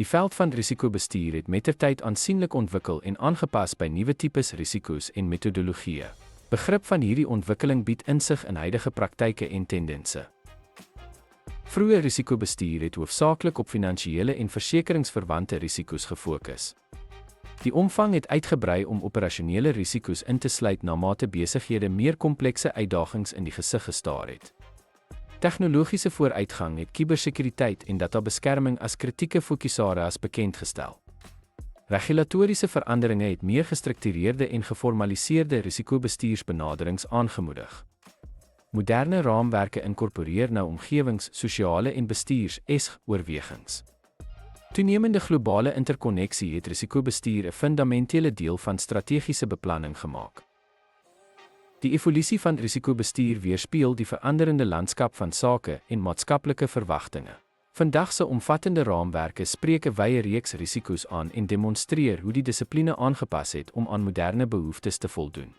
Die veld van risikobestuur het mettertyd aansienlik ontwikkel en aangepas by nuwe tipes risiko's en metodologieë. Begrip van hierdie ontwikkeling bied insig in huidige praktyke en tendense. Vroeë risikobestuur het hoofsaaklik op finansiële en versekeringsverwante risiko's gefokus. Die omvang het uitgebrei om operasionele risiko's in te sluit na mate besighede meer komplekse uitdagings in die gesig gestaar het. Tegnologiese vooruitgang het kubersekuriteit en databeskerming as kritieke fokusareas bekend gestel. Regulatoriese veranderinge het meer gestruktureerde en geformaliseerde risikobestuursbenaderings aangemoedig. Moderne raamwerke inkorporeer nou omgewings, sosiale en bestuurs-oorwegings. Toenemende globale interkonneksie het risikobestuur 'n fundamentele deel van strategiese beplanning gemaak. Die evolusie van risikobestuur weerspieël die veranderende landskap van sake en maatskaplike verwagtinge. Vandag se omvattende raamwerke spreek 'n wye reeks risiko's aan en demonstreer hoe die dissipline aangepas het om aan moderne behoeftes te voldoen.